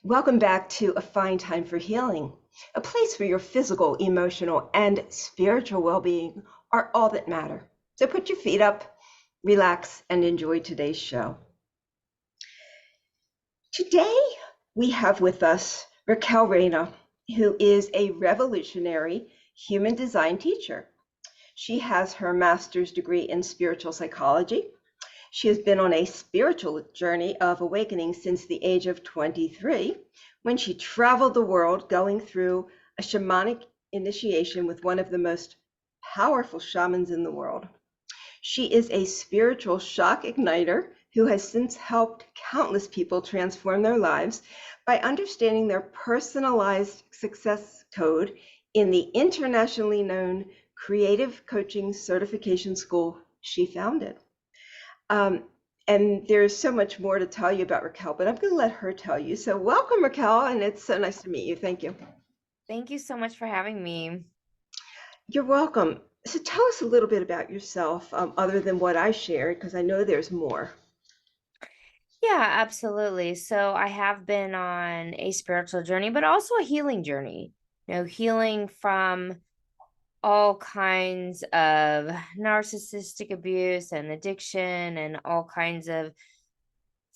Welcome back to A Fine Time for Healing, a place where your physical, emotional, and spiritual well being are all that matter. So put your feet up, relax, and enjoy today's show. Today, we have with us Raquel Reyna, who is a revolutionary human design teacher. She has her master's degree in spiritual psychology. She has been on a spiritual journey of awakening since the age of 23, when she traveled the world going through a shamanic initiation with one of the most powerful shamans in the world. She is a spiritual shock igniter who has since helped countless people transform their lives by understanding their personalized success code in the internationally known creative coaching certification school she founded. Um, and there's so much more to tell you about Raquel, but I'm going to let her tell you. So welcome, Raquel, and it's so nice to meet you. Thank you. Thank you so much for having me. You're welcome. So tell us a little bit about yourself, other than what I shared, because I know there's more. Yeah, absolutely. So I have been on a spiritual journey, but also a healing journey. Healing from all kinds of narcissistic abuse and addiction and all kinds of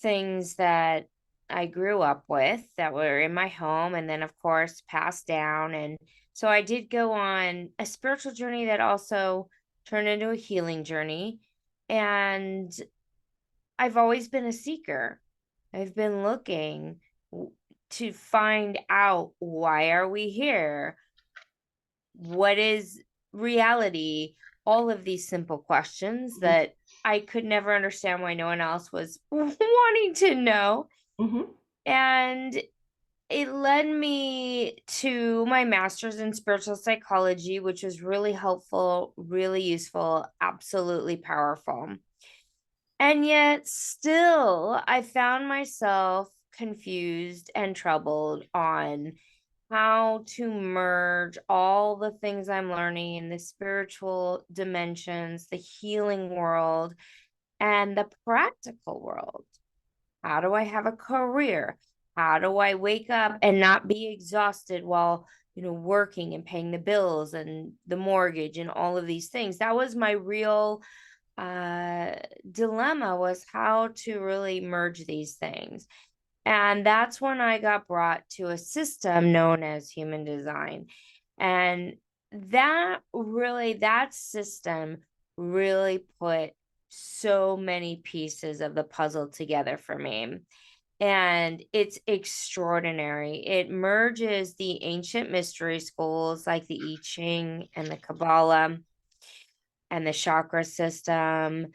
things that I grew up with that were in my home and then, of course, passed down. And so I did go on a spiritual journey that also turned into a healing journey. And I've always been a seeker. I've been looking to find out, why are we here? What is reality? All of these simple questions Hmm. that I could never understand why no one else was wanting to know. Hmm. And it led me to my master's in spiritual psychology, which was really helpful, really useful, absolutely powerful. And yet, still, I found myself confused and troubled on how to merge all the things I'm learning in the spiritual dimensions, the healing world, and the practical world. How do I have a career? How do I wake up and not be exhausted while, working and paying the bills and the mortgage and all of these things? That was my real uh dilemma, was how to really merge these things. And that's when I got brought to a system known as human design. And that system really put so many pieces of the puzzle together for me. And it's extraordinary. It merges the ancient mystery schools like the I Ching and the Kabbalah and the chakra system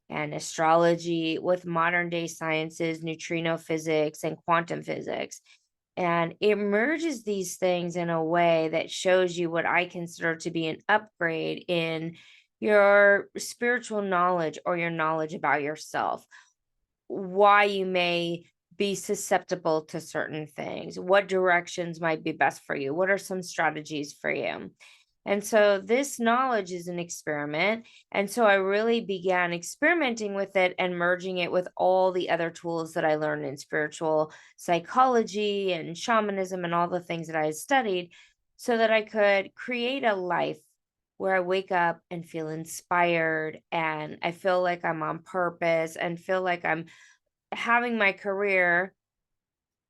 and astrology with modern day sciences, neutrino physics, and quantum physics. And it merges these things in a way that shows you what I consider to be an upgrade in your spiritual knowledge or your knowledge about yourself, why you may be susceptible to certain things, what directions might be best for you, what are some strategies for you. And so this knowledge is an experiment. And so I really began experimenting with it and merging it with all the other tools that I learned in spiritual psychology and shamanism and all the things that I had studied, so that I could create a life where I wake up and feel inspired and I feel like I'm on purpose and feel like I'm having my career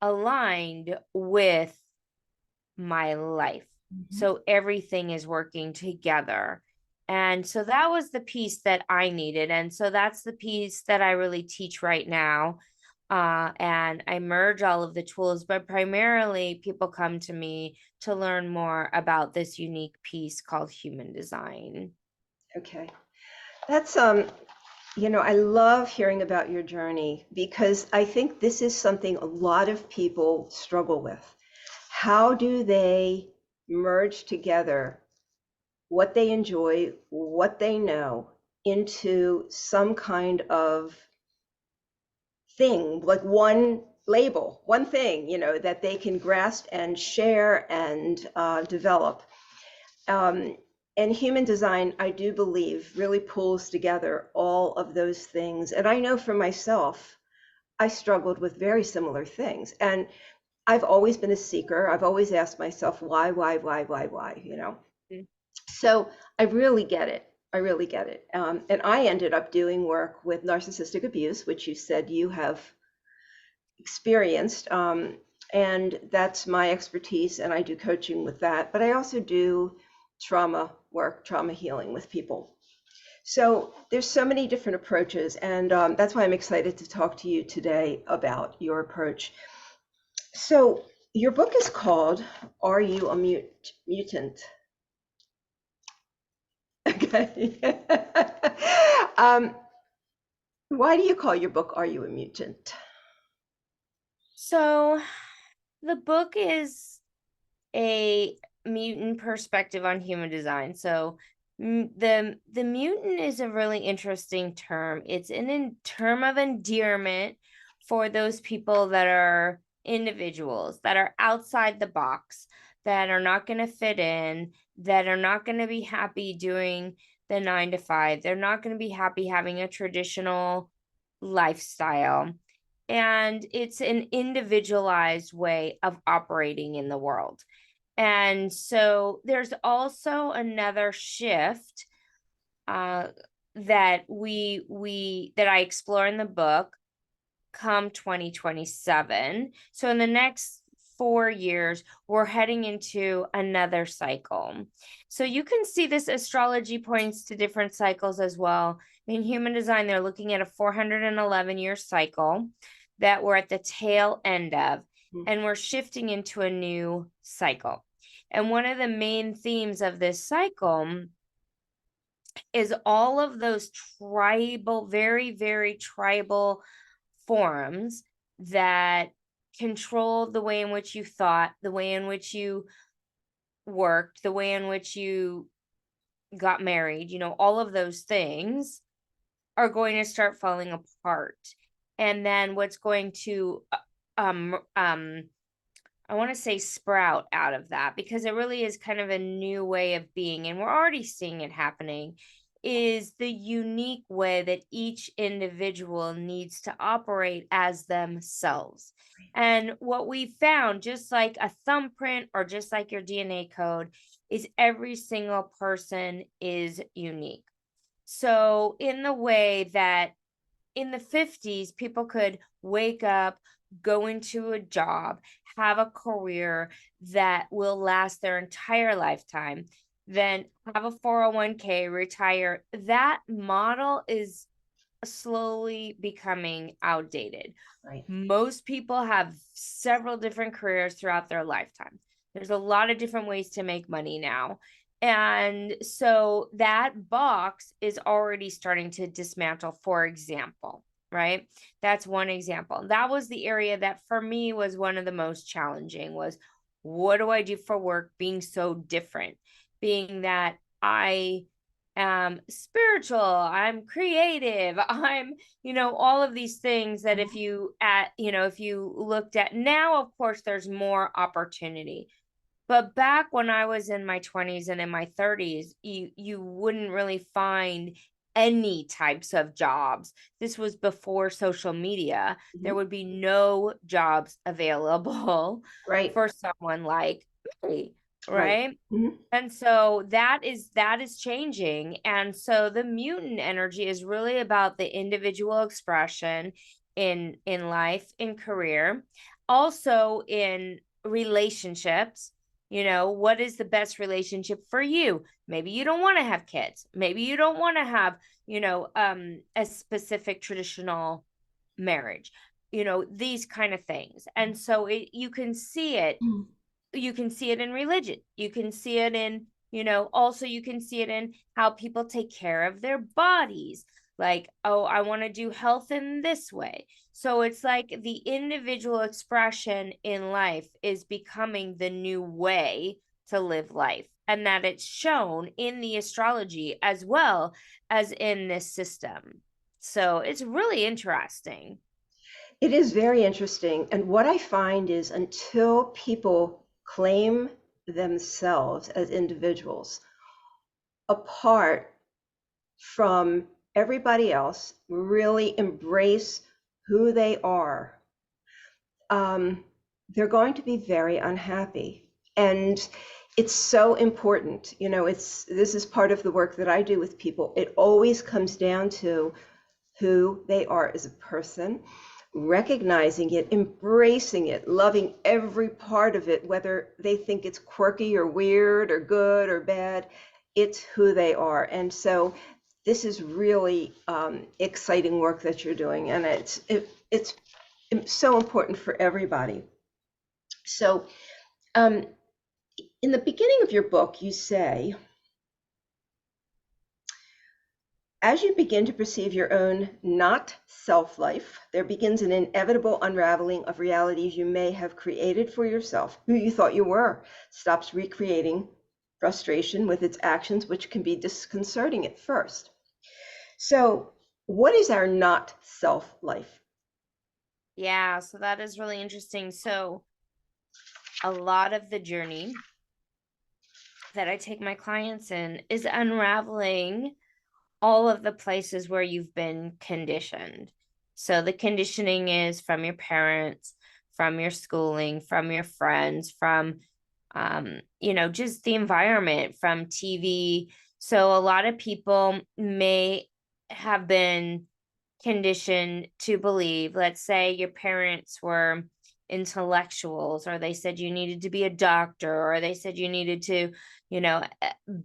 aligned with my life. Hmm. So everything is working together. And so that was the piece that I needed. And so that's the piece that I really teach right now. And I merge all of the tools, but primarily people come to me to learn more about this unique piece called human design. Okay. That's I love hearing about your journey because I think this is something a lot of people struggle with. How do they merge together what they enjoy, what they know, into some kind of thing, like one label, one thing, that they can grasp and share and develop. Um, and human design, I do believe, really pulls together all of those things. And I know for myself, I struggled with very similar things. And I've always been a seeker. I've always asked myself, why, you know? Mm. So I really get it. I really get it. And I ended up doing work with narcissistic abuse, which you said you have experienced. And that's my expertise, and I do coaching with that. But I also do trauma work, trauma healing with people. So there's so many different approaches, and that's why I'm excited to talk to you today about your approach. So your book is called "Are You a Mutant?" Okay. um, why do you call your book "Are You a Mutant?" So the book is a mutant perspective on human design. So the mutant is a really interesting term. It's term of endearment for those people that are individuals that are outside the box, that are not going to fit in, that are not going to be happy doing the 9 to 5. They're not going to be happy having a traditional lifestyle. And it's an individualized way of operating in the world. And so there's also another shift uh, that that I explore in the book come 2027. So in the next 4 years, we're heading into another cycle. So you can see this astrology points to different cycles as well. In human design, they're looking at a 411-year cycle that we're at the tail end of, and we're shifting into a new cycle. And one of the main themes of this cycle is all of those tribal, very, very tribal forms that control the way in which you thought, the way in which you worked, the way in which you got married, all of those things are going to start falling apart. And then what's going to I want to say sprout out of that, because it really is kind of a new way of being, and we're already seeing it happening, is the unique way that each individual needs to operate as themselves. And what we found, just like a thumbprint or just like your DNA code, is every single person is unique. So in the way that in the 50s, people could wake up, go into a job, have a career that will last their entire lifetime, then have a 401k, retire. That model is slowly becoming outdated. Right. Most people have several different careers throughout their lifetime. There's a lot of different ways to make money now. And so that box is already starting to dismantle, for example, right? That's one example. That was the area that for me was one of the most challenging, was what do I do for work being so different? Being that I spiritual, I'm creative, I'm all of these things that if you looked at now, of course there's more opportunity. But back when I was in my 20s and in my 30s, you wouldn't really find any types of jobs. This was before social media. There would be no jobs available Right. for someone like me, Right. right? And so that is changing. And so the mutant energy is really about the individual expression in life, in career, also in relationships. What is the best relationship for you? Maybe you don't want to have kids. Maybe you don't want to have, a specific traditional marriage, these kind of things. And so you can see it. You can see it in religion. You can see it in, also you can see it in how people take care of their bodies. Like, oh, I want to do health in this way. So it's like the individual expression in life is becoming the new way to live life, and that it's shown in the astrology as well as in this system. So it's really interesting. It is very interesting. And what I find is until people claim themselves as individuals apart from everybody else, really embrace who they are, um, they're going to be very unhappy. And it's so important. This is part of the work that I do with people. It always comes down to who they are as a person, recognizing it, embracing it, loving every part of it, whether they think it's quirky or weird or good or bad. It's who they are. And so this is really exciting work that you're doing, and it's so important for everybody. So in the beginning of your book, you say, as you begin to perceive your own not self life, there begins an inevitable unraveling of realities you may have created for yourself, who you thought you were, stops recreating frustration with its actions, which can be disconcerting at first. So, what is our not self life? Yeah, so that is really interesting. So a lot of the journey that I take my clients in is unraveling all of the places where you've been conditioned. So the conditioning is from your parents, from your schooling, from your friends, from just the environment, from TV. So a lot of people may have been conditioned to believe, let's say your parents were intellectuals, or they said you needed to be a doctor, or they said you needed to,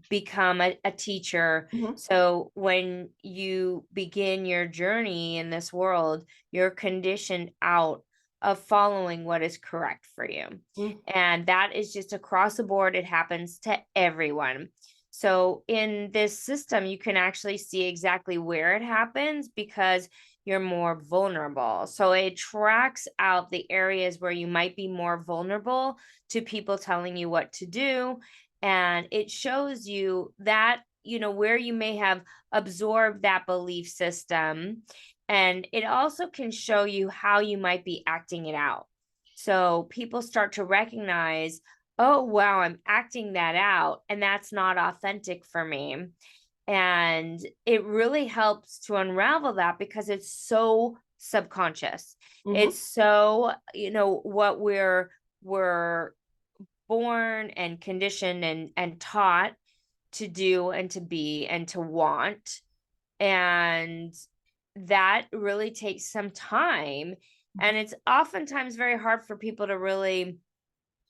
become a teacher. Mm-hmm. So when you begin your journey in this world, you're conditioned out of following what is correct for you. Mm-hmm. And that is just across the board. It happens to everyone. So in this system, you can actually see exactly where it happens because you're more vulnerable. So it tracks out the areas where you might be more vulnerable to people telling you what to do. And it shows you that, where you may have absorbed that belief system. And it also can show you how you might be acting it out. So people start to recognize, oh, wow, I'm acting that out, and that's not authentic for me. And it really helps to unravel that because it's so subconscious. Mm-hmm. It's so, what we're born and conditioned and taught to do and to be and to want. And that really takes some time. And it's oftentimes very hard for people to really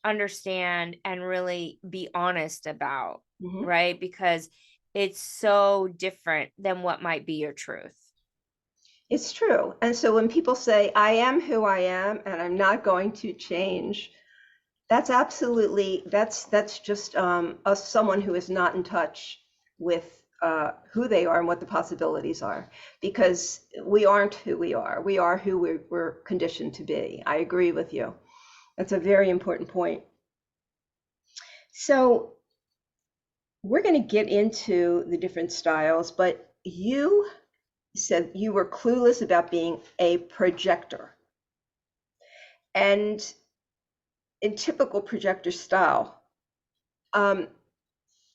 understand and really be honest about, Mm-hmm. right? Because it's so different than what might be your truth. It's true. And so when people say, I am who I am and I'm not going to change, that's just someone who is not in touch with who they are and what the possibilities are, because we aren't who we are. We are who we're conditioned to be. I agree with you. That's a very important point. So we're going to get into the different styles, but you said you were clueless about being a projector. And in typical projector style,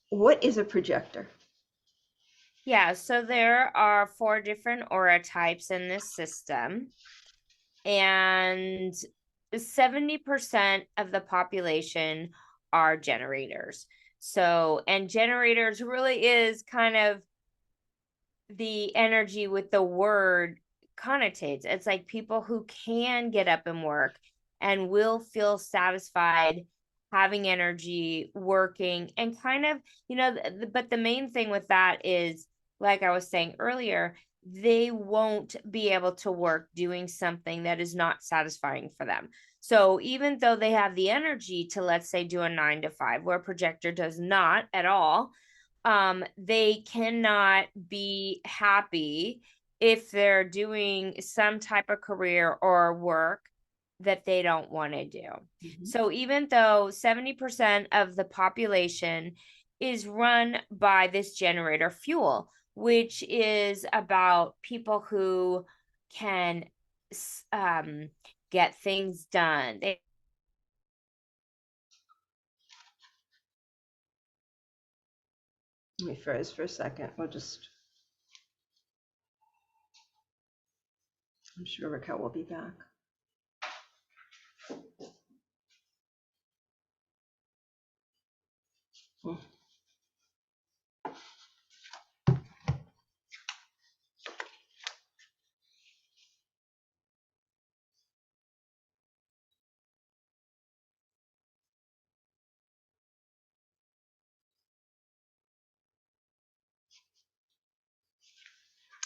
what is a projector? Yeah, so there are 4 different aura types in this system, and 70% of the population are generators. So, and generators really is kind of the energy with the word connotates. It's like people who can get up and work and will feel satisfied having energy working, and kind of, but the main thing with that is, like I was saying earlier, they won't be able to work doing something that is not satisfying for them. So even though they have the energy to, let's say, do a 9 to 5, where a projector does not at all, they cannot be happy if they're doing some type of career or work that they don't want to do. Mm-hmm. So even though 70% of the population is run by this generator fuel, which is about people who can get things done. Let me froze for a second. I'm sure Raquel will be back. Mm.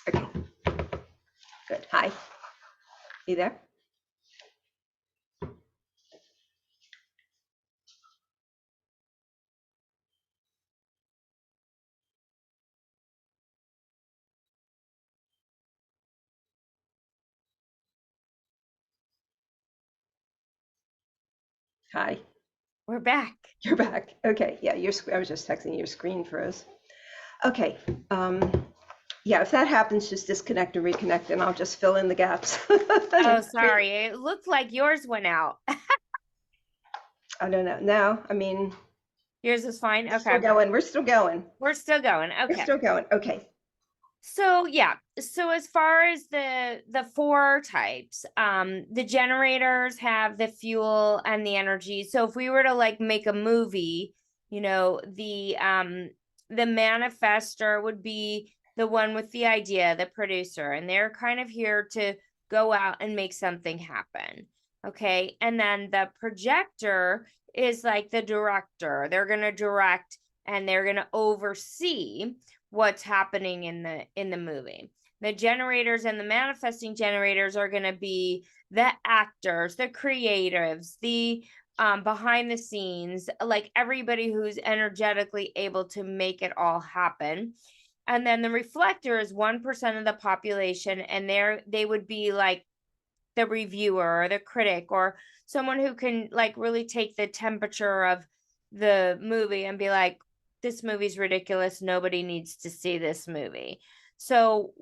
Okay, good. Hi, you there? Hi, We're back. you're back. Okay, yeah, I was just texting your screen froze. Okay, yeah, if that happens, just disconnect and reconnect, and I'll just fill in the gaps. Oh, sorry. It looked like yours went out. I don't know. No, I mean, Yours is fine. we're still Okay. going. We're still going. We're still going. We're Okay. still going. Okay. So yeah, so as far as the four types, the generators have the fuel and the energy. So if we were to like make a movie, the manifester would be the one with the idea, the producer, and they're kind of here to go out and make something happen. Okay. And then the projector is like the director. They're going to direct and they're going to oversee what's happening in the movie. The generators and the manifesting generators are going to be the actors, the creatives, the behind the scenes, like everybody who's energetically able to make it all happen. And then the reflector is 1% of the population, and they would be like the reviewer or the critic or someone who can like really take the temperature of the movie and be like, this movie's ridiculous, nobody needs to see this movie. So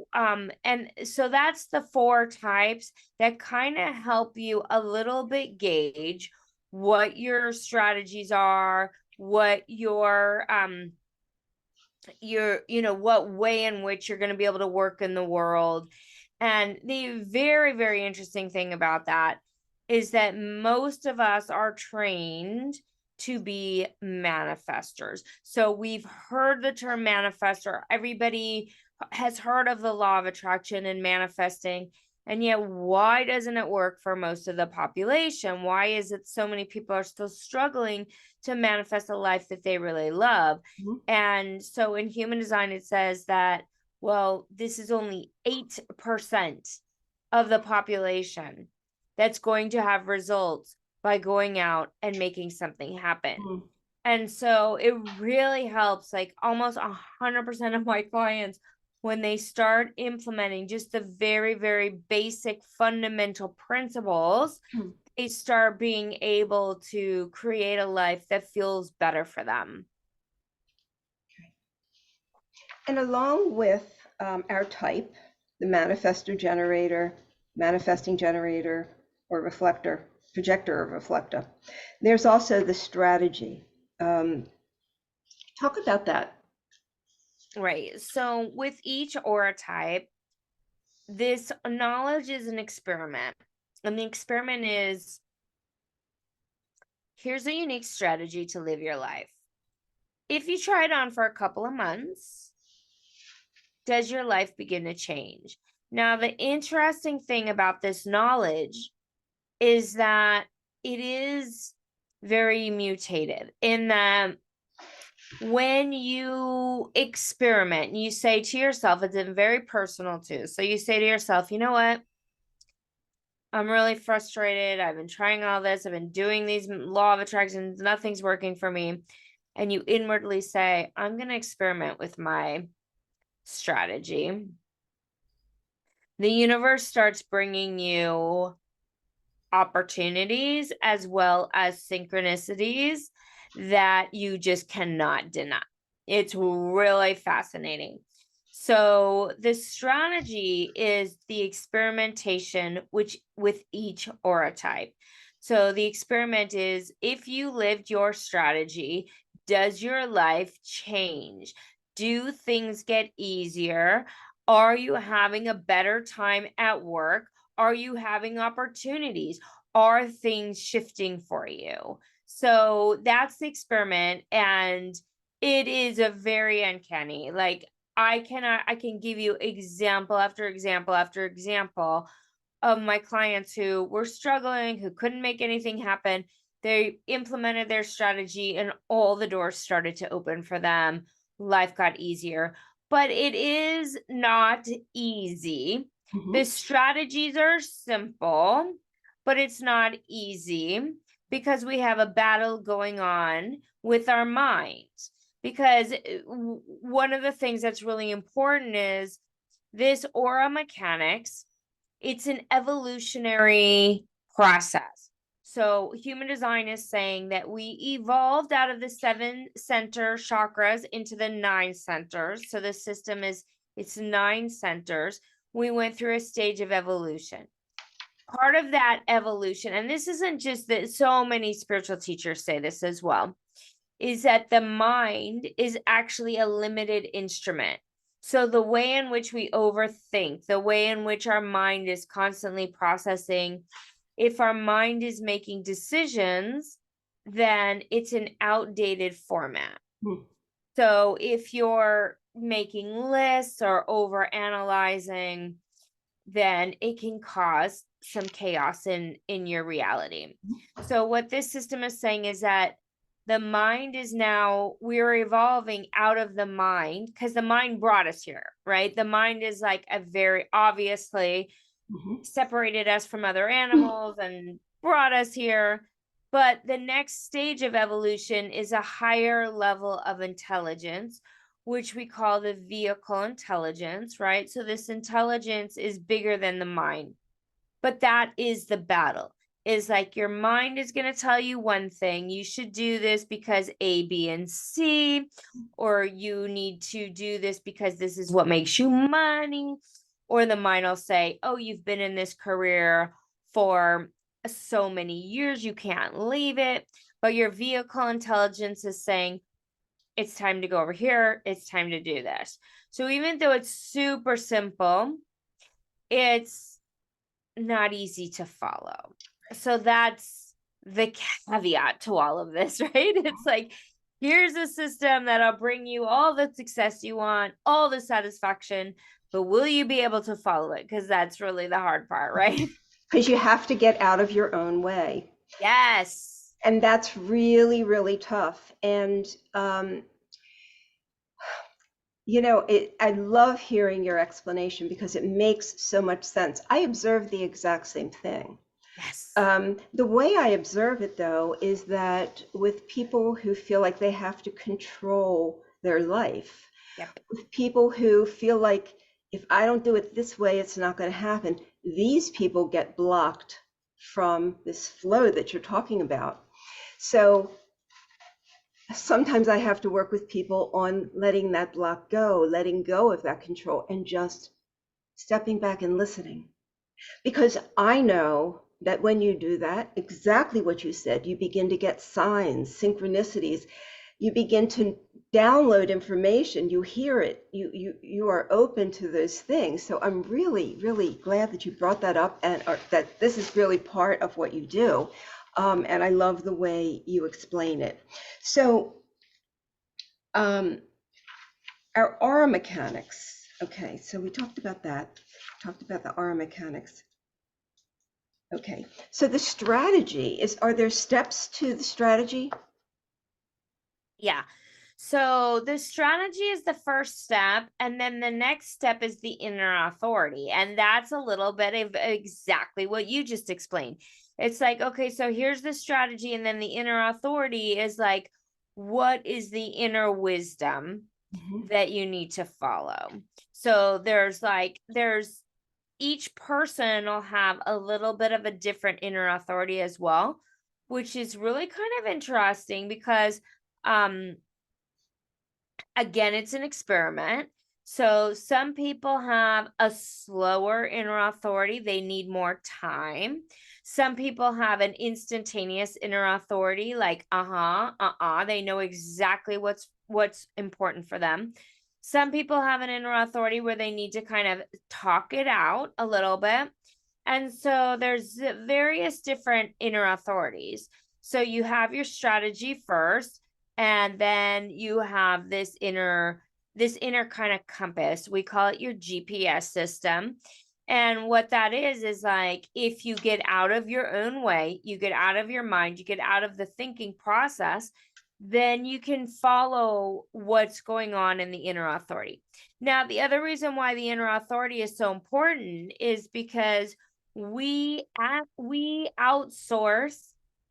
and so that's the four types that kind of help you a little bit gauge what your strategies are, what your what way in which you're going to be able to work in the world. And the very, very interesting thing about that is that most of us are trained to be manifestors. So we've heard the term manifestor. Everybody has heard of the law of attraction and manifesting. And yet, why doesn't it work for most of the population? Why is it so many people are still struggling to manifest a life that they really love? Mhm. And so in human design, it says that, well, this is only 8% of the population that's going to have results by going out and making something happen. Mm. And so it really helps, like almost 100% of my clients, when they start implementing just the very, very basic fundamental principles, Mm. they start being able to create a life that feels better for them. And along with our type, the manifestor generator, manifesting generator, or reflector, projector or reflector, there's also the strategy. Talk about that. Right. So with each aura type, this knowledge is an experiment. And the experiment is, here's a unique strategy to live your life. If you try it on for a couple of months, does your life begin to change? Now, the interesting thing about this knowledge is that it is very mutated in that when you experiment, you say to yourself, it's very personal too. So you say to yourself, you know what? I'm really frustrated. I've been trying all this. I've been doing these law of attractions. Nothing's working for me. And you inwardly say, I'm going to experiment with my strategy. The universe starts bringing you opportunities as well as synchronicities that you just cannot deny. It's really fascinating. So the strategy is the experimentation which with each aura type. So the experiment is, if you lived your strategy, does your life change? Do things get easier? Are you having a better time at work? Are you having opportunities? Are things shifting for you? So that's the experiment. And It is a very uncanny. Like I can give you example after example after example of my clients who were struggling, who couldn't make anything happen. They implemented their strategy and all the doors started to open for them. Life got easier, but it is not easy. The strategies are simple, but it's not easy because we have a battle going on with our mind. Because one of the things that's really important is this aura mechanics, it's an evolutionary process. So human design is saying that we evolved out of the 7 center chakras into the 9 centers. So the system is, it's 9 centers. We went through a stage of evolution. Part of that evolution, and this isn't just that, so many spiritual teachers say this as well, is that the mind is actually a limited instrument. So the way in which we overthink, the way in which our mind is constantly processing, if our mind is making decisions, then it's an outdated format. So if you're making lists or over analyzing, then it can cause some chaos in your reality. So what this system is saying is that the mind is now, we're evolving out of the mind because the mind brought us here, right? The mind is like a very obviously separated us from other animals and brought us here. But the next stage of evolution is a higher level of intelligence, which we call the vehicle intelligence, right? So this intelligence is bigger than the mind. But that is the battle. Is like your mind is going to tell you one thing, you should do this because A, B, and C, or you need to do this because this is what makes you money. Or the mind will say, oh, you've been in this career for so many years, you can't leave it. But your vehicle intelligence is saying, it's time to go over here, it's time to do this. So even though it's super simple, it's not easy to follow. So that's the caveat to all of this, right? It's like, here's a system that'll bring you all the success you want, all the satisfaction, but will you be able to follow it? Because that's really the hard part, right? Because you have to get out of your own way. Yes. And that's really, really tough. And, I love hearing your explanation because it makes so much sense. I observe the exact same thing. Yes. The way I observe it, though, is that with people who feel like they have to control their life, with people who feel like if I don't do it this way, it's not going to happen, these people get blocked from this flow that you're talking about. So sometimes I have to work with people on letting that block go, letting go of that control, and just stepping back and listening. Because I know that when you do that, exactly what you said, you begin to get signs, synchronicities, you begin to download information, you hear it, you are open to those things. So I'm really, really glad that you brought that up, and that this is really part of what you do. And I love the way you explain it. So our aura mechanics. Okay, so we talked about that. Talked about the aura mechanics. Okay, so the strategy is, are there steps to the strategy? Yeah. So the strategy is the first step, and then the next step is the inner authority. And that's a little bit of exactly what you just explained. It's like, okay, so here's the strategy, and then the inner authority is like, what is the inner wisdom that you need to follow? So there's each person will have a little bit of a different inner authority as well, which is really kind of interesting because again, it's an experiment. So some people have a slower inner authority, they need more time. Some people have an instantaneous inner authority, like they know exactly what's important for them. Some people have an inner authority where they need to kind of talk it out a little bit. And so there's various different inner authorities. So you have your strategy first, And then you have this inner kind of compass. We call it your GPS system. And what that is like, if you get out of your own way, you get out of your mind, you get out of the thinking process, then you can follow what's going on in the inner authority. Now, the other reason why the inner authority is so important is because we outsource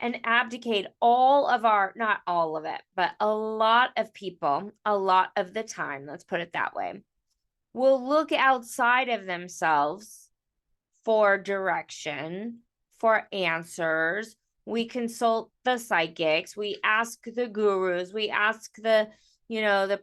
and abdicate all of our, not all of it, but a lot of people, a lot of the time, let's put it that way, will look outside of themselves for direction, for answers. We consult the psychics, we ask the gurus, we ask the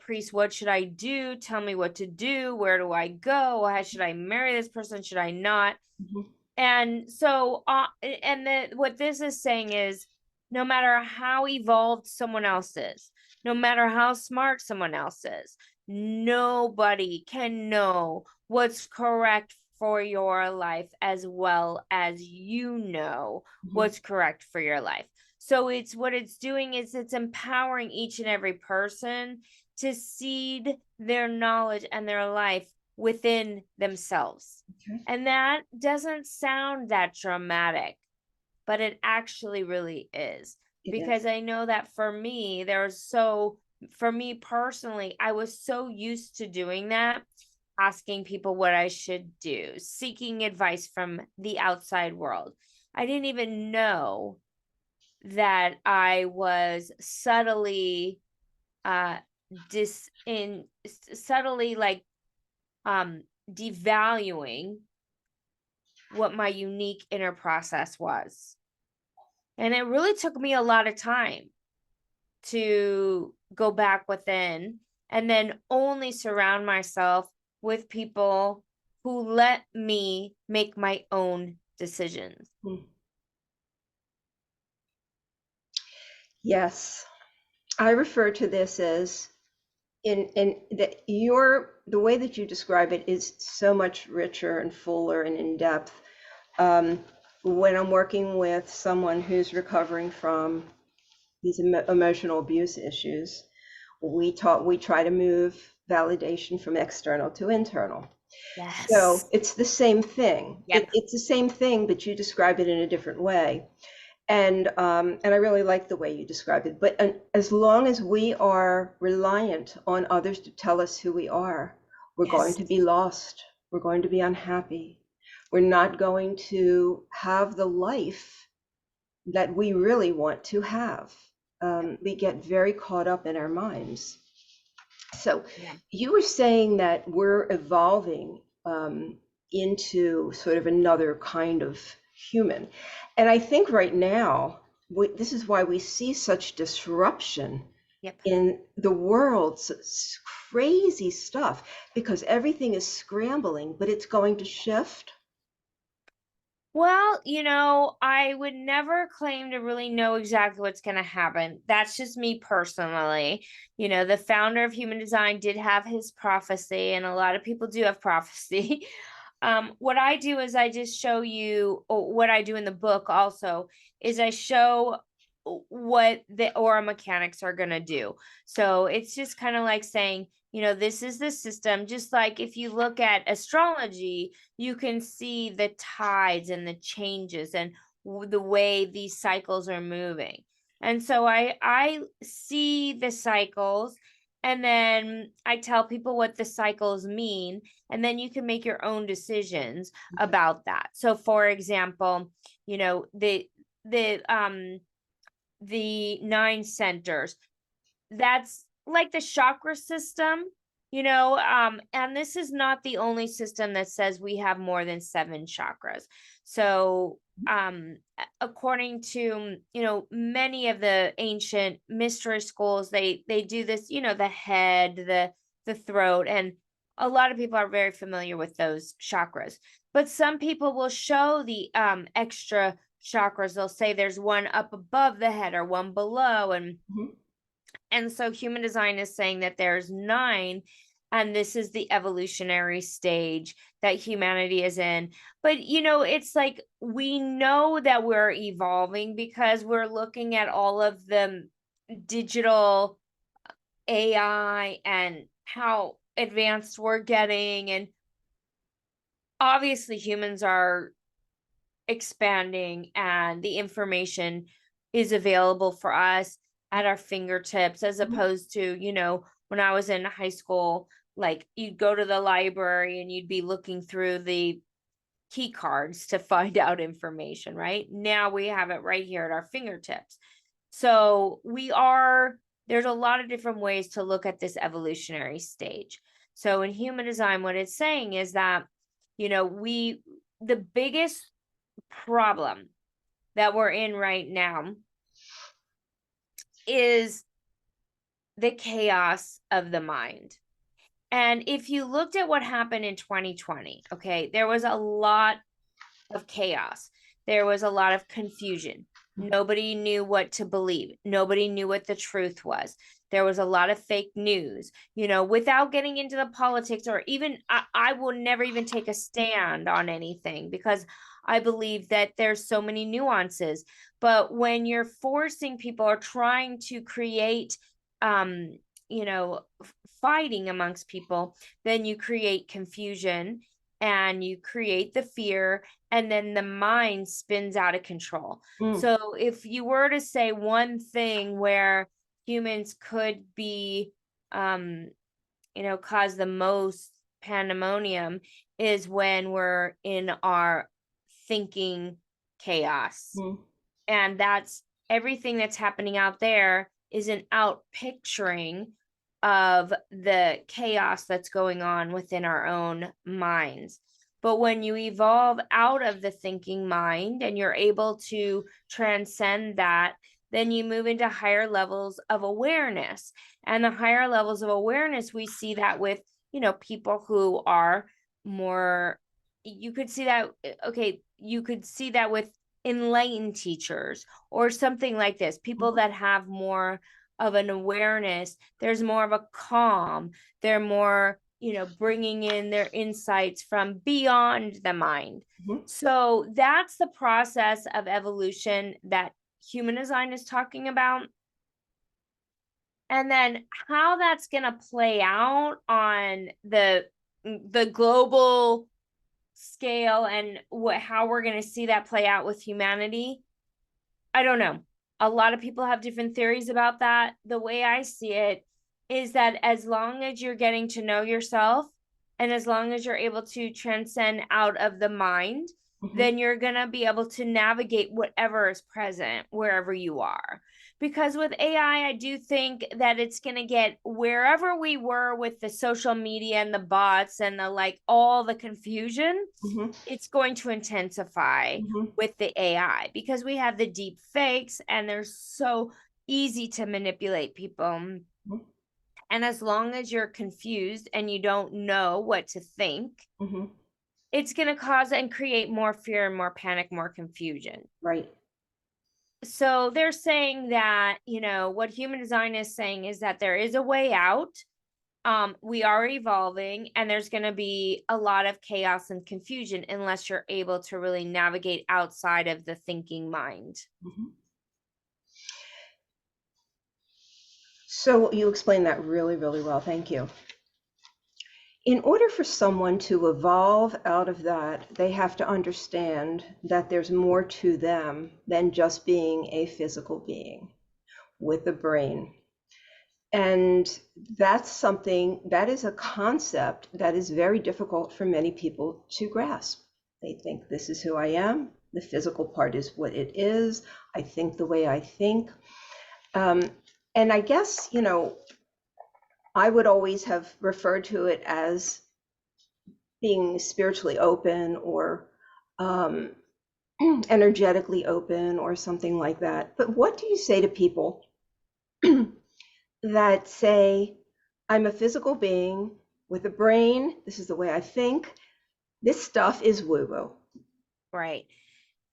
priest, what should I do? Tell me what to do. Where do I go? How should I marry this person? Should I not? Mhm. And so, what this is saying is, no matter how evolved someone else is, no matter how smart someone else is, nobody can know what's correct for your life as well as you know Mhm. what's correct for your life. So what it's doing is it's empowering each and every person to seed their knowledge and their life within themselves. Okay. And that doesn't sound that dramatic, but it actually really is. It is. Because I know that for me, for me personally, I was so used to doing that, asking people what I should do, seeking advice from the outside world. I didn't even know that I was uh subtly like devaluing what my unique inner process was. And it really took me a lot of time to go back within and then only surround myself with people who let me make my own decisions. Mm. Yes. I refer to this as in that the way that you describe it is so much richer and fuller and in depth. Um, when I'm working with someone who's recovering from these emotional abuse issues, we try to move validation from external to internal. Yes. So it's the same thing. Yep. It's the same thing, but you describe it in a different way. And I really like the way you described it. But as long as we are reliant on others to tell us who we are, we're going Yes. to be lost. We're going to be unhappy. We're not going to have the life that we really want to have. We get very caught up in our minds. So Yeah. you were saying that we're evolving into sort of another kind of human. And I think right now, this is why we see such disruption Yep. in the world, crazy stuff, because everything is scrambling, but it's going to shift. Well, I would never claim to really know exactly what's going to happen. That's just me personally. The founder of human design did have his prophecy, and a lot of people do have prophecy. What I do is I just show you, or what I do in the book also is I show what the aura mechanics are going to do. So it's just kind of like saying, this is the system. Just like if you look at astrology, you can see the tides and the changes and the way these cycles are moving. And so I see the cycles, and then I tell people what the cycles mean, and then you can make your own decisions about that. So for example, you know, the um the 9 centers, that's like the chakra system, and this is not the only system that says we have more than 7 chakras. So according to many of the ancient mystery schools, they do this, the head, the throat, and a lot of people are very familiar with those chakras. But some people will show the extra chakras. They'll say there's one up above the head or one below, Mhm. and so human design is saying that there's 9, and this is the evolutionary stage that humanity is in. But it's like we know that we're evolving because we're looking at all of them, digital AI and how advanced we're getting. And obviously humans are expanding and the information is available for us at our fingertips, as opposed to, when I was in high school, like you'd go to the library and you'd be looking through the key cards to find out information, right? Now we have it right here at our fingertips. So there's a lot of different ways to look at this evolutionary stage. So in human design, what it's saying is that, the biggest problem that we're in right now is the chaos of the mind. And if you looked at what happened in 2020, okay, there was a lot of chaos. There was a lot of confusion. Nobody knew what to believe. Nobody knew what the truth was. There was a lot of fake news, without getting into the politics, or even I will never even take a stand on anything because I believe that there's so many nuances. But when you're forcing people or trying to create, you know, fighting amongst people, then you create confusion and you create the fear, and then the mind spins out of control. So if you were to say one thing where humans could be, cause the most pandemonium, is when we're in our thinking chaos. And that's everything that's happening out there is an out picturing of the chaos that's going on within our own minds. But when you evolve out of the thinking mind and you're able to transcend that, then you move into higher levels of awareness. And the higher levels of awareness, we see that with, people who are more, you could see that, okay, you could see that with enlightened teachers or something like this, people that have more of an awareness. There's more of a calm. They're more, bringing in their insights from beyond the mind. So that's the process of evolution that human design is talking about. And then how that's going to play out on the global scale and how we're going to see that play out with humanity, I don't know. A lot of people have different theories about that. The way I see it is that as long as you're getting to know yourself and as long as you're able to transcend out of the mind, then you're going to be able to navigate whatever is present wherever you are. Because with AI, I do think that it's going to get wherever we were with the social media and the bots and all the confusion, it's going to intensify with the AI because we have the deep fakes and they're so easy to manipulate people. And as long as you're confused and you don't know what to think, it's going to cause and create more fear and more panic, more confusion. Right. So they're saying that, what human design is saying is that there is a way out. We are evolving and there's going to be a lot of chaos and confusion unless you're able to really navigate outside of the thinking mind. So you explained that really, really well. Thank you. In order for someone to evolve out of that, they have to understand that there's more to them than just being a physical being with a brain. And that's something, that is a concept that is very difficult for many people to grasp. They think this is who I am. The physical part is what it is. I think the way I think. And I guess, I would always have referred to it as being spiritually open or energetically open or something like that. But what do you say to people that say, I'm a physical being with a brain, this is the way I think, this stuff is woo-woo? Right.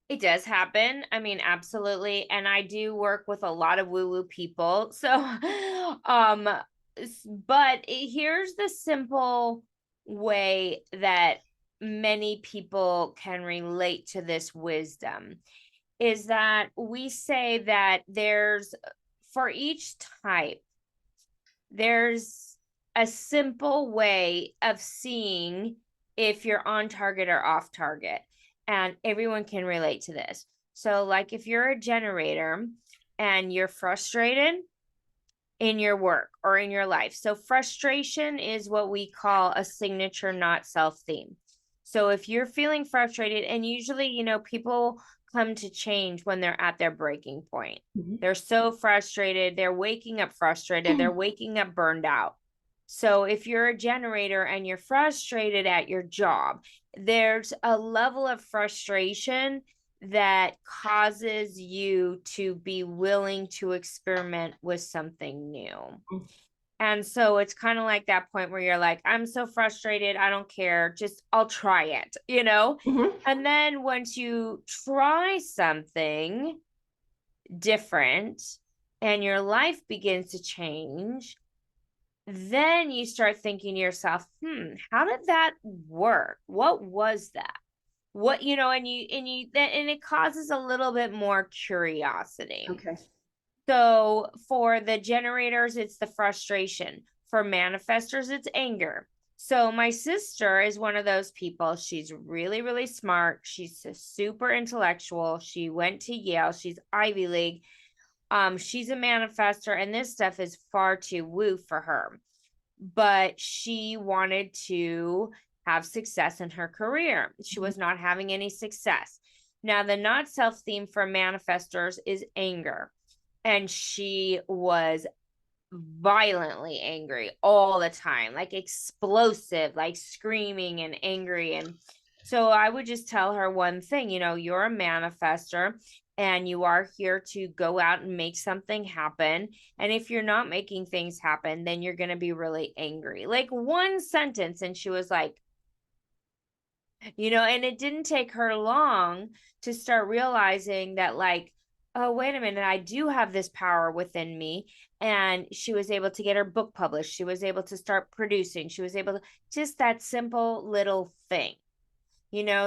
It does happen. I mean, absolutely. And I do work with a lot of woo-woo people. So, but here's the simple way that many people can relate to this wisdom is that we say that there's for each type, there's a simple way of seeing if you're on target or off target. And everyone can relate to this. So, like if you're a generator and you're frustrated in your work or in your life. So, frustration is what we call a signature not self theme. So, if you're feeling frustrated, and usually, people come to change when they're at their breaking point. They're so frustrated, they're waking up frustrated, they're waking up burned out. So, if you're a generator and you're frustrated at your job, there's a level of frustration that causes you to be willing to experiment with something new. And so it's kind of like that point where you're like, I'm so frustrated, I don't care, just I'll try it, And then once you try something different and your life begins to change, then you start thinking to yourself, how did that work? What was that? What, and it causes a little bit more curiosity. Okay. So for the generators, it's the frustration. For manifestors, it's anger. So my sister is one of those people. She's really, really smart. She's super intellectual. She went to Yale. She's Ivy League. She's a manifestor, and this stuff is far too woo for her. But she wanted to have success in her career. She was not having any success. Now, the not self theme for manifestors is anger. And she was violently angry all the time, like explosive, like screaming and angry. And so I would just tell her one thing, you're a manifestor and you are here to go out and make something happen. And if you're not making things happen, then you're going to be really angry. Like one sentence. And she was like, and it didn't take her long to start realizing that, like, oh, wait a minute, I do have this power within me. And she was able to get her book published. She was able to start producing. She was able to, just that simple little thing.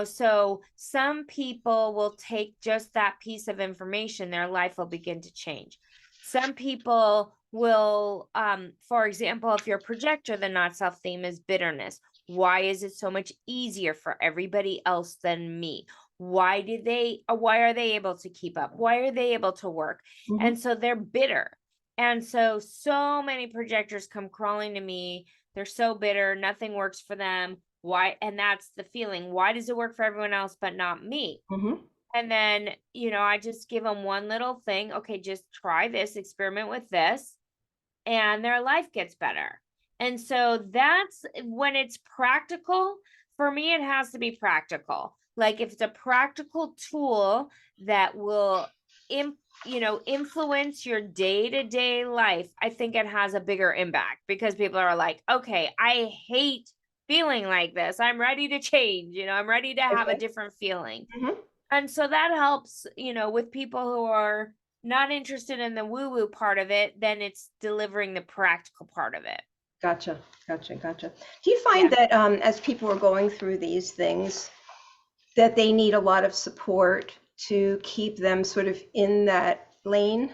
So some people will take just that piece of information, their life will begin to change. Some people will, for example, if you're a projector, the not self theme is bitterness. Why is it so much easier for everybody else than me? Why are they able to keep up? Why are they able to work? And so they're bitter. And so many projectors come crawling to me. They're so bitter. Nothing works for them. Why? And that's the feeling. Why does it work for everyone else, but not me? And then, I just give them one little thing. Okay, just try this, experiment with this, and their life gets better. And so that's when it's practical. For me, it has to be practical. Like if it's a practical tool that will, influence your day-to-day life, I think it has a bigger impact because people are like, okay, I hate feeling like this. I'm ready to change. I'm ready to have a different feeling. And so that helps, with people who are not interested in the woo-woo part of it, then it's delivering the practical part of it. Gotcha. Do you find that as people are going through these things, that they need a lot of support to keep them sort of in that lane?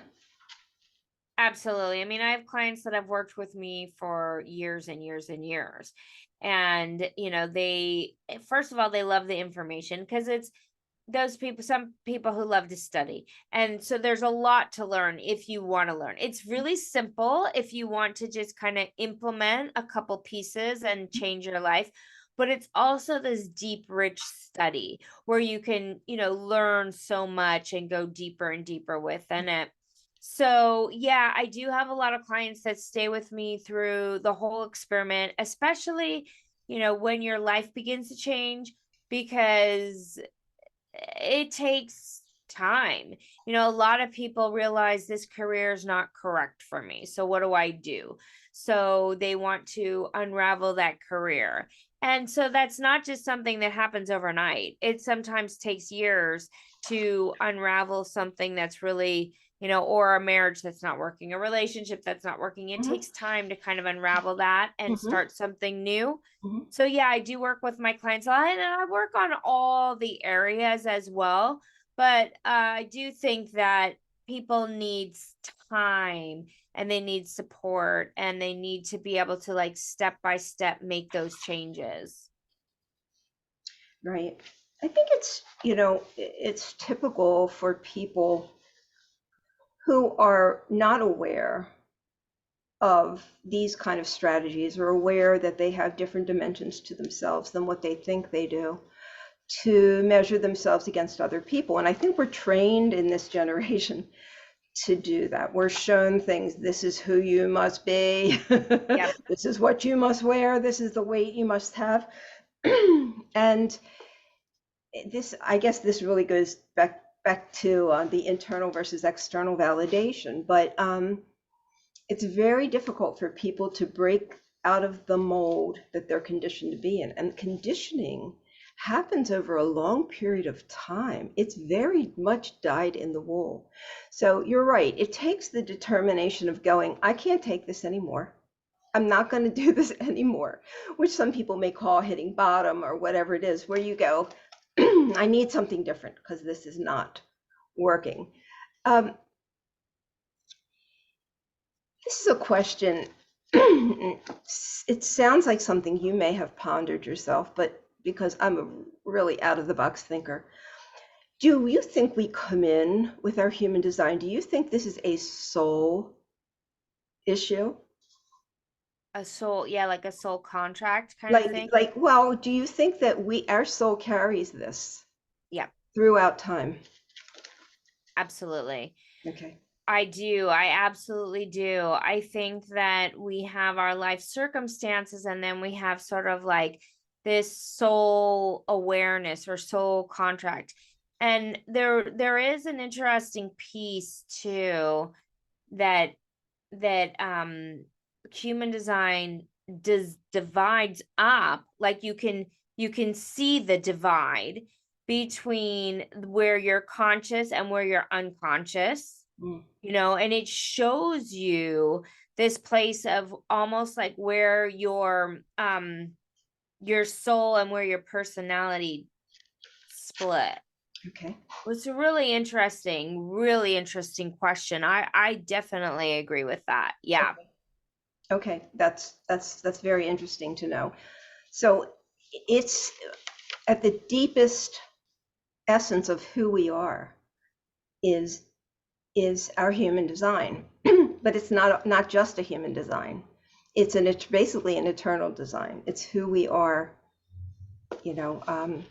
Absolutely. I mean, I have clients that have worked with me for years and years and years. And, first of all, they love the information because it's some people who love to study. And so there's a lot to learn if you want to learn. It's really simple if you want to just kind of implement a couple pieces and change your life. But it's also this deep, rich study where you can, learn so much and go deeper and deeper within it. So, yeah, I do have a lot of clients that stay with me through the whole experiment, especially, when your life begins to change, because it takes time. A lot of people realize this career is not correct for me. So what do I do? So they want to unravel that career. And so that's not just something that happens overnight. It sometimes takes years to unravel something that's really, or a marriage that's not working, a relationship that's not working. It takes time to kind of unravel that and start something new. So yeah, I do work with my clients a lot, and I work on all the areas as well. But I do think that people need time and they need support and they need to be able to like step by step make those changes. Right. I think it's, it's typical for people who are not aware of these kind of strategies or aware that they have different dimensions to themselves than what they think they do to measure themselves against other people. And I think we're trained in this generation to do that. We're shown things. This is who you must be. Yep. This is what you must wear. This is the weight you must have. And this, I guess this really goes back to the internal versus external validation. But it's very difficult for people to break out of the mold that they're conditioned to be in. And conditioning happens over a long period of time. It's very much dyed in the wool. So you're right. It takes the determination of going, I can't take this anymore. I'm not going to do this anymore, which some people may call hitting bottom or whatever it is, where you go, I need something different because this is not working. This is a question. It sounds like something you may have pondered yourself, but because I'm a really out of the box thinker, do you think we come in with our human design? Do you think this is a soul issue? A soul, yeah, like a soul contract kind of thing. Well, do you think that our soul carries this Yeah, throughout time? absolutely. Okay. I do. I absolutely do. I think that we have our life circumstances and then we have sort of like this soul awareness or soul contract. And there is an interesting piece too that human design divides up, like you can see the divide between where you're conscious and where you're unconscious, Mm. and it shows you this place of almost like where your soul and where your personality split. Okay. It's a really interesting question. I definitely agree with that. Yeah. Okay. That's very interesting to know. So it's at the deepest essence of who we are is our human design. But it's not just a human design. It's basically an eternal design. It's who we are, you know, um,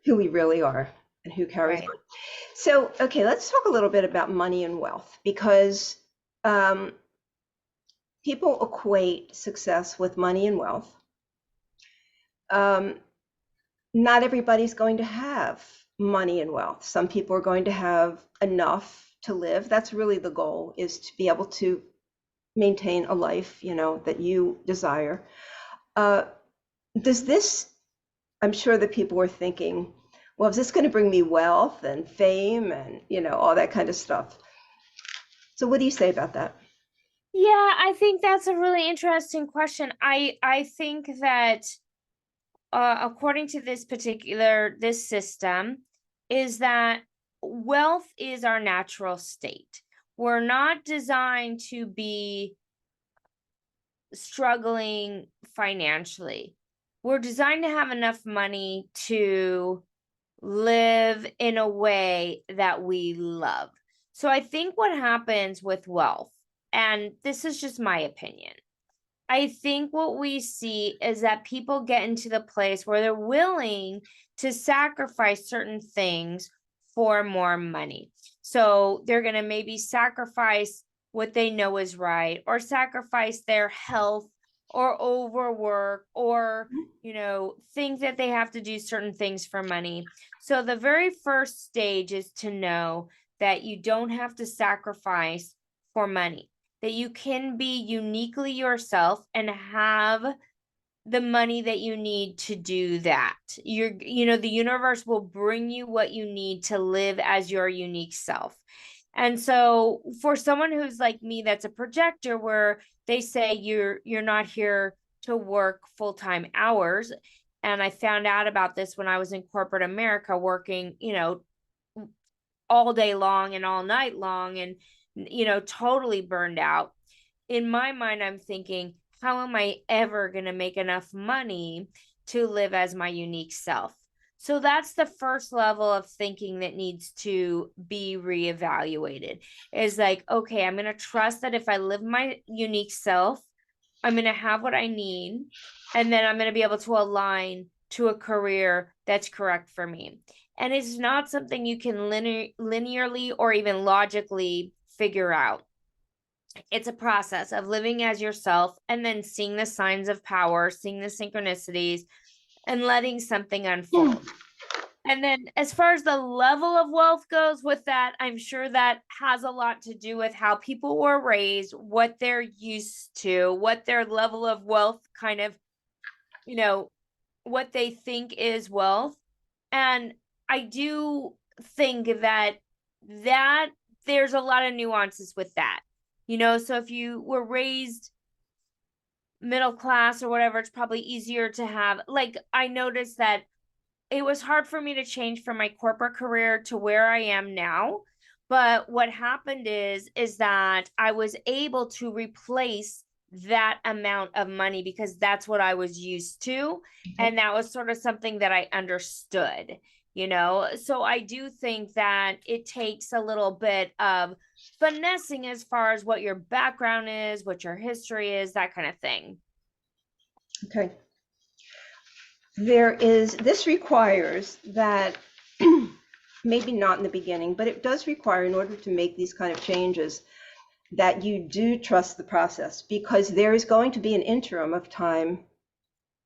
who we really are and who carries Right. on. So, okay, let's talk a little bit about money and wealth because um, people equate success with money and wealth. Um, Not everybody's going to have money and wealth. Some people are going to have enough to live. That's really the goal, is to be able to maintain a life, that you desire. Uh, does this, I'm sure that people were thinking, well, is this going to bring me wealth and fame and, all that kind of stuff? So what do you say about that? Yeah, I think that's a really interesting question. I think that according to this system, is that wealth is our natural state. We're not designed to be struggling financially. We're designed to have enough money to live in a way that we love. So I think what happens with wealth, and this is just my opinion, I think what we see is that people get into the place where they're willing to sacrifice certain things for more money. So they're going to maybe sacrifice what they know is right, or sacrifice their health, or overwork, or, think that they have to do certain things for money. So the very first stage is to know that you don't have to sacrifice for money, that you can be uniquely yourself and have the money that you need to do that. The universe will bring you what you need to live as your unique self. And so for someone who's like me, that's a projector, where they say you're not here to work full-time hours. And I found out about this when I was in corporate America working, all day long and all night long and, totally burned out. In my mind, I'm thinking, how am I ever going to make enough money to live as my unique self? So that's the first level of thinking that needs to be reevaluated. Is like, okay, I'm going to trust that if I live my unique self, I'm going to have what I need. And then I'm going to be able to align to a career that's correct for me. And it's not something you can linearly or even logically figure out. It's a process of living as yourself and then seeing the signs of power, seeing the synchronicities, and letting something unfold. And then, as far as the level of wealth goes with that, I'm sure that has a lot to do with how people were raised, what they're used to, what their level of wealth kind of, what they think is wealth. And I do think that there's a lot of nuances with that. So if you were raised middle class or whatever, it's probably easier to have, like, I noticed that it was hard for me to change from my corporate career to where I am now. But what happened is that I was able to replace that amount of money because that's what I was used to. And that was sort of something that I understood. So I do think that it takes a little bit of finessing as far as what your background is, what your history is, that kind of thing. Okay. This requires that, maybe not in the beginning, but it does require, in order to make these kind of changes, that you do trust the process, because there is going to be an interim of time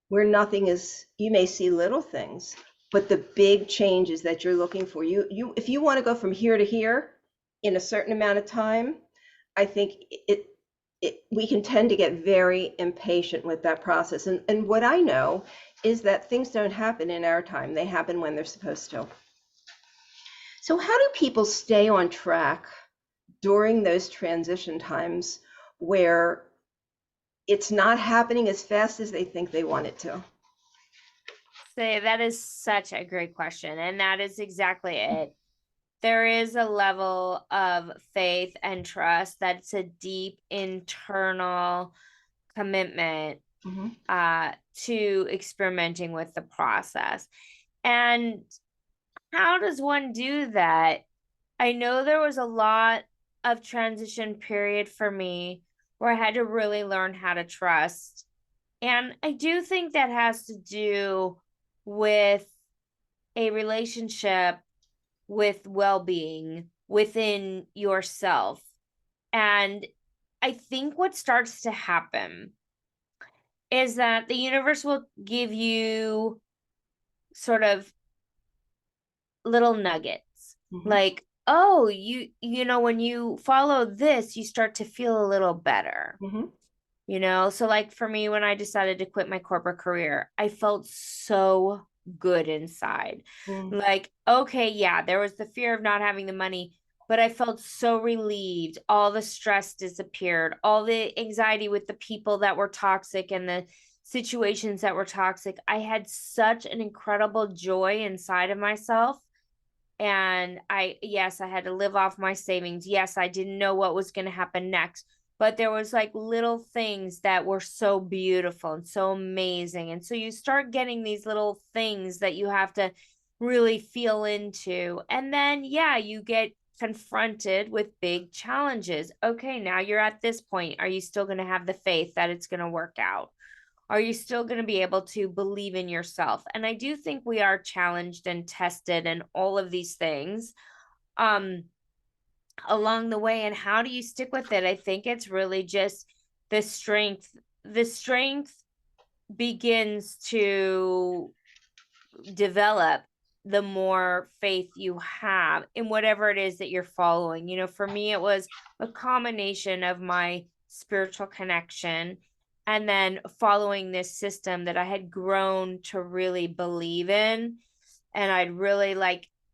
where you may see little things, but the big changes that you're looking for, if you want to go from here to here in a certain amount of time, I think we can tend to get very impatient with that process. And what I know is that things don't happen in our time. They happen when they're supposed to. So how do people stay on track during those transition times where it's not happening as fast as they think they want it to? So that is such a great question. And that is exactly it. There is a level of faith and trust that's a deep internal commitment to experimenting with the process. And how does one do that? I know there was a lot of transition period for me where I had to really learn how to trust. And I do think that has to do with a relationship with well-being within yourself. And I think what starts to happen is that the universe will give you sort of little nuggets. Like, oh, when you follow this, you start to feel a little better. So like for me, when I decided to quit my corporate career, I felt so good inside. Like, okay, yeah, there was the fear of not having the money, but I felt so relieved. All the stress disappeared, all the anxiety with the people that were toxic and the situations that were toxic. I had such an incredible joy inside of myself. And yes, I had to live off my savings. Yes, I didn't know what was going to happen next, but there was like little things that were so beautiful and so amazing. And so you start getting these little things that you have to really feel into. And then, yeah, you get confronted with big challenges. Okay, now you're at this point. Are you still going to have the faith that it's going to work out? Are you still going to be able to believe in yourself? And I do think we are challenged and tested and all of these things along the way. And how do you stick with it? I think it's really just the strength. The strength begins to develop the more faith you have in whatever it is that you're following. For me, it was a combination of my spiritual connection and then following this system that I had grown to really believe in. And I'd really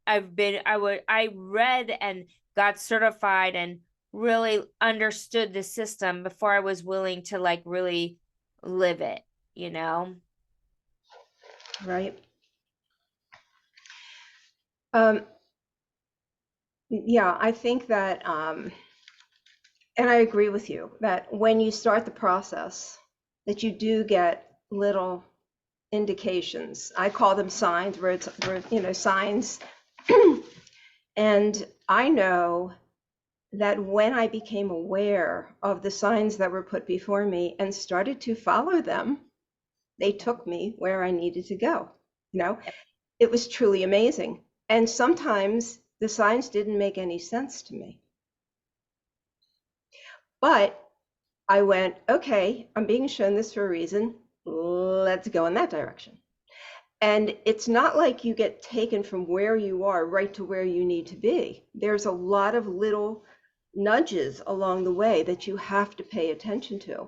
I read and got certified and really understood the system before I was willing to like really live it. Right. Yeah, I think that, and I agree with you that when you start the process, that you do get little indications. I call them signs, where signs. And I know that when I became aware of the signs that were put before me and started to follow them, they took me where I needed to go. You know, Yep. it was truly amazing. And sometimes the signs didn't make any sense to me. But I went, okay, I'm being shown this for a reason. Let's go in that direction. And it's not like you get taken from where you are right to where you need to be. There's a lot of little nudges along the way that you have to pay attention to.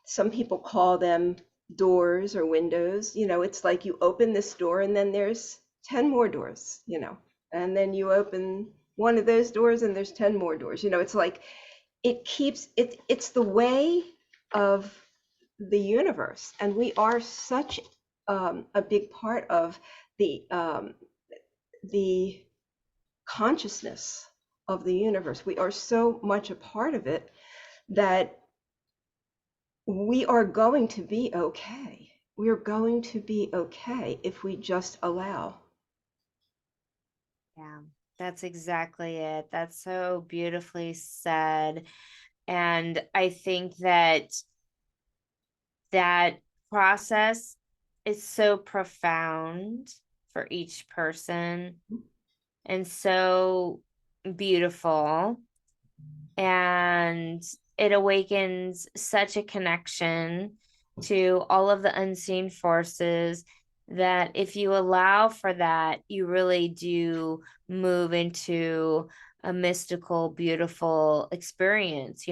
Some people call them doors or windows. It's like you open this door and then there's 10 more doors. And then you open one of those doors and there's 10 more doors. It's like it's the way of the universe, and we are such a big part of the consciousness of the universe. We are so much a part of it that we are going to be okay. We're going to be okay if we just allow. Yeah, that's exactly it. That's so beautifully said. And I think that that process is so profound for each person and so beautiful. And it awakens such a connection to all of the unseen forces that if you allow for that, you really do move into a mystical, beautiful experience.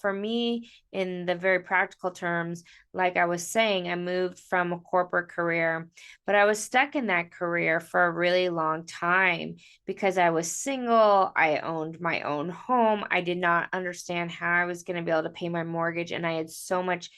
For me, in the very practical terms, like I was saying, I moved from a corporate career, but I was stuck in that career for a really long time because I was single. I owned my own home. I did not understand how I was going to be able to pay my mortgage. And I had so much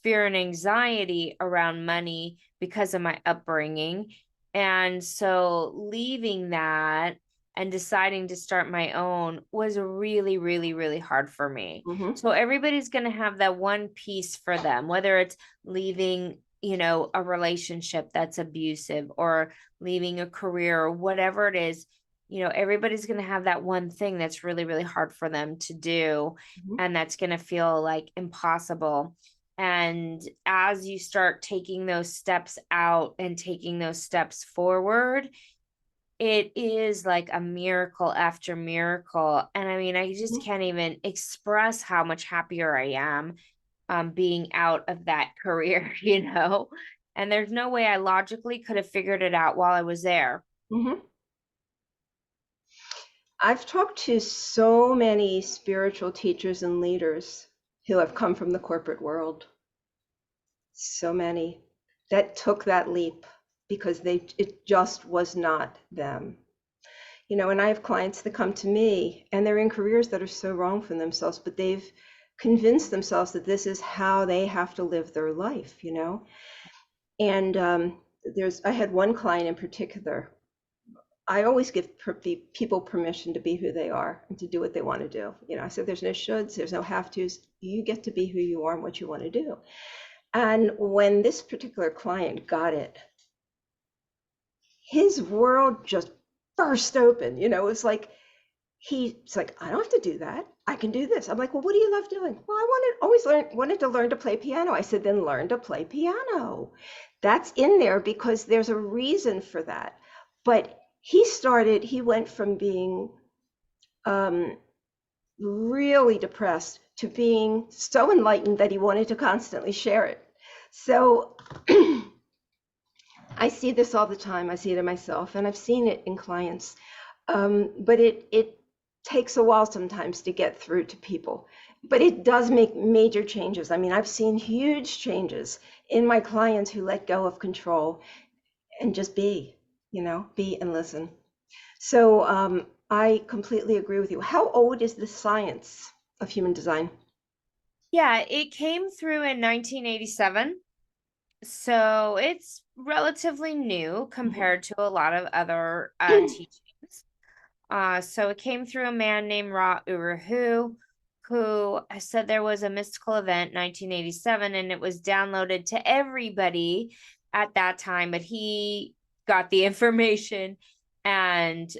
fear and anxiety around money because of my upbringing. And so leaving that and deciding to start my own was really, really, really hard for me. Mm-hmm. So everybody's going to have that one piece for them, whether it's leaving, a relationship that's abusive or leaving a career or whatever it is. Everybody's going to have that one thing that's really, really hard for them to do. Mm-hmm. And that's going to feel like impossible. And as you start taking those steps out and taking those steps forward, it is like a miracle after miracle. And I mean, I just Mm-hmm. can't even express how much happier I am being out of that career. And there's no way I logically could have figured it out while I was there. Mm-hmm. I've talked to so many spiritual teachers and leaders who have come from the corporate world. So many that took that leap because it just was not them. And I have clients that come to me and they're in careers that are so wrong for themselves, but they've convinced themselves that this is how they have to live their life. And I had one client in particular. I always give people permission to be who they are and to do what they want to do. I said, there's no shoulds, there's no have tos. You get to be who you are and what you want to do. And when this particular client got it, his world just burst open. It's like he's like, I don't have to do that. I can do this. I'm like, well, what do you love doing? Well, wanted to learn to play piano. I said, then learn to play piano. That's in there because there's a reason for that. But he went from being um, really depressed to being so enlightened that he wanted to constantly share it. So I see this all the time. I see it in myself, and I've seen it in clients. But it takes a while sometimes to get through to people. But it does make major changes. I mean, I've seen huge changes in my clients who let go of control and just be and listen. So I completely agree with you. How old is the science of human design? Yeah, it came through in 1987. So it's relatively new Mhm. compared to a lot of other teachings. So it came through a man named Ra Urahu, who said there was a mystical event 1987 and it was downloaded to everybody at that time, but he got the information and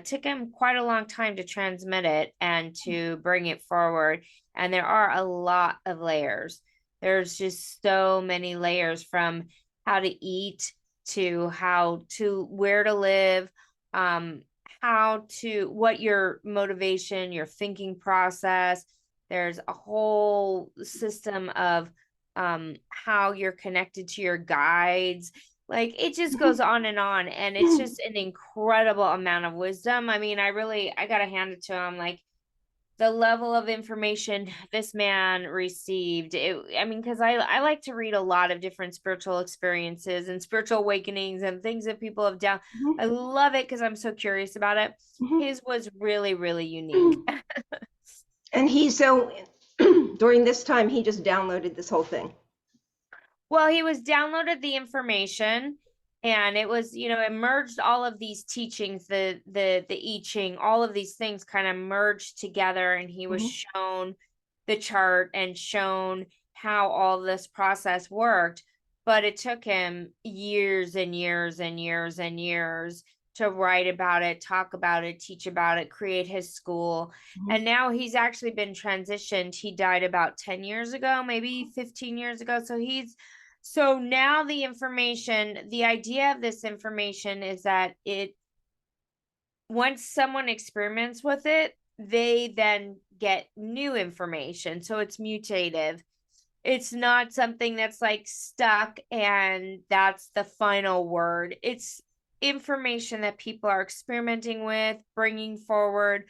took him quite a long time to transmit it and to bring it forward. And there are a lot of layers. There's just so many layers, from how to eat to how to where to live, um, how to what your motivation, your thinking process. There's a whole system of how you're connected to your guides. Like, it just Mhm. goes on, and it's just an incredible amount of wisdom. I mean, I gotta hand it to him. Like, the level of information this man received, I mean, because I like to read a lot of different spiritual experiences and spiritual awakenings and things that people have done. I Mhm. love it because I'm so curious about it. Mhm. His was really, really unique. Mhm. And he so during this time he just downloaded this whole thing. Well, he was downloaded the information, and it was, it merged all of these teachings, the I Ching, all of these things kind of merged together, and he was Mhm. shown the chart and shown how all this process worked. But it took him years and years and years and years to write about it, talk about it, teach about it, create his school. Mhm. And now he's actually been transitioned. He died about 10 years ago, maybe 15 years ago. So now the idea of this information is that once someone experiments with it, they then get new information. So it's mutative. It's not something that's like stuck and that's the final word. It's information that people are experimenting with, bringing forward.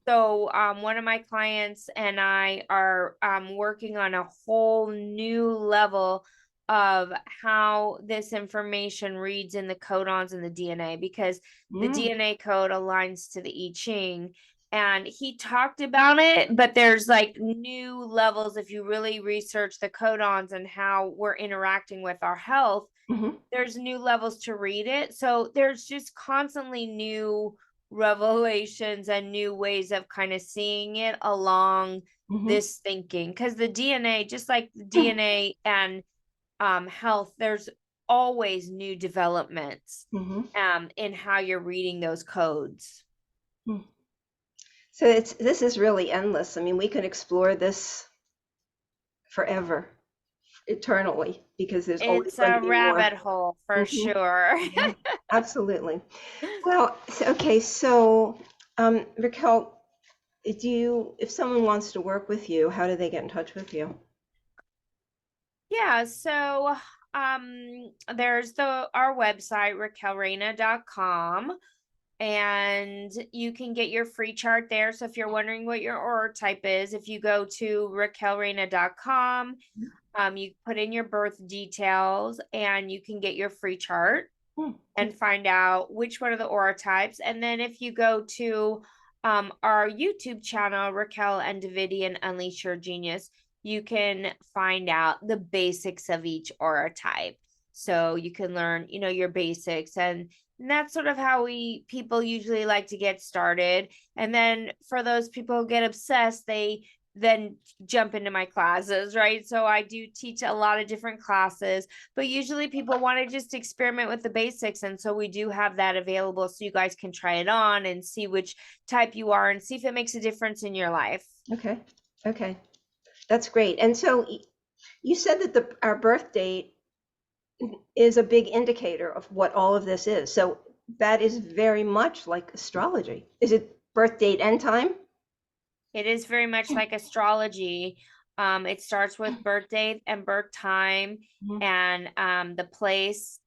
So, one of my clients and I are working on a whole new level of how this information reads in the codons in the DNA, because the Mhm. DNA code aligns to the I Ching. And he talked about it, but there's like new levels. If you really research the codons and how we're interacting with our health, Mhm. there's new levels to read it. So there's just constantly new revelations and new ways of kind of seeing it along Mhm. this thinking. Because the DNA, just like the DNA and health, there's always new developments Mhm. in how you're reading those codes. Mhm. So this is really endless. I mean, we can explore this forever, eternally, because there's always It's going to a be more. rabbit hole for Mhm. sure. Yeah, absolutely. Well, okay, so Raquel, if someone wants to work with you, how do they get in touch with you? Yeah, so there's our website, raquelreyna.com, and you can get your free chart there. So if you're wondering what your aura type is, if you go to raquelreyna.com, you put in your birth details and you can get your free chart Hmm. and find out which one of the aura types. And then if you go to our YouTube channel, Raquel and Davidian Unleash Your Genius, you can find out the basics of each aura type. So you can learn, your basics, and that's sort of how people usually like to get started. And then for those people who get obsessed, they then jump into my classes, right? So I do teach a lot of different classes, but usually people want to just experiment with the basics. And so we do have that available so you guys can try it on and see which type you are and see if it makes a difference in your life. Okay. Okay. That's great. And so you said that our birth date is a big indicator of what all of this is. So that is very much like astrology. Is it birth date and time? It is very much like astrology. It starts with birth date and birth time Mhm. and the place,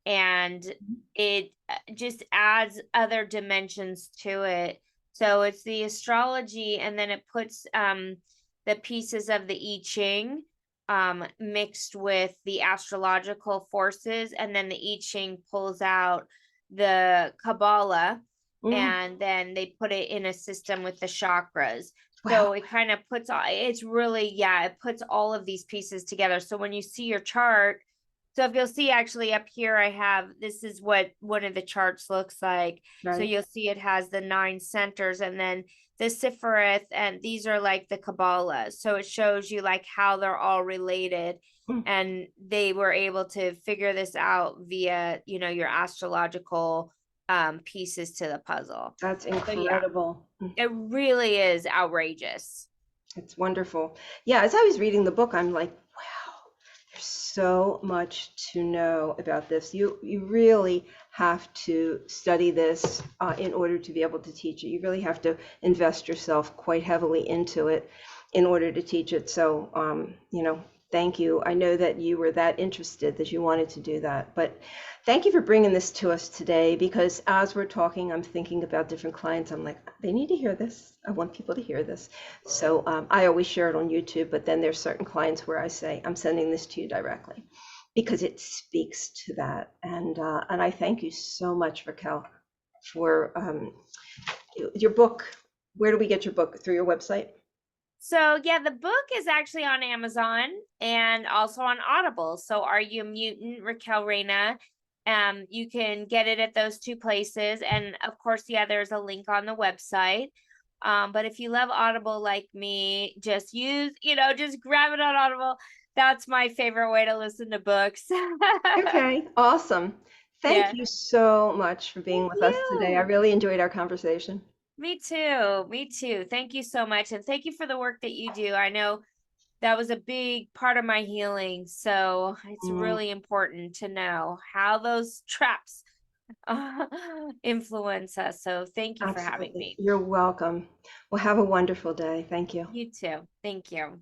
and it just adds other dimensions to it. So it's the astrology, and then it puts the pieces of the I Ching mixed with the astrological forces, and then the I Ching pulls out the Kabbalah, Mhm. and then they put it in a system with the chakras. Wow. So it kind of puts, it's really, yeah, it puts all of these pieces together. So when you see your chart, So if you'll see actually up here, I have, this is what one of the charts looks like. So Right. you'll see it has the 9 centers and then the Sipharith, and these are like the Kabbalah. So it shows you like how they're all related. Mm, And they were able to figure this out via, your astrological pieces to the puzzle. that's So yeah, incredible. it really is outrageous. It's wonderful. Yeah, as I was reading the book, I'm like, wow, there's so much to know about this. You really have to study this in order to be able to teach it. You really have to invest yourself quite heavily into it in order to teach it. So, thank you. I know that you were that interested that you wanted to do that, but thank you for bringing this to us today, because as we're talking, I'm thinking about different clients. I'm like, they need to hear this. I want people to hear this. So I always share it on YouTube, but then there's certain clients where I say, I'm sending this to you directly because it speaks to that. And I thank you so much, Raquel, for your book. Where do we get your book? Through your website? So yeah, the book is actually on Amazon and also on Audible. So Are You a Mutant, Raquel Reyna. You can get it at those 2 places. And of course, yeah, there's a link on the website. But if you love Audible like me, just grab it on Audible. That's my favorite way to listen to books. Okay, awesome. Thank Yeah. you so much for being Thank with us today. I you. really enjoyed our conversation. Me too. Me too. Thank you so much. And thank you for the work that you do. I know that was a big part of my healing. So it's Mm, really important to know how those traps influence us. So thank you for having absolutely. me. You're welcome. Well, have a wonderful day. Thank you. You too. Thank you.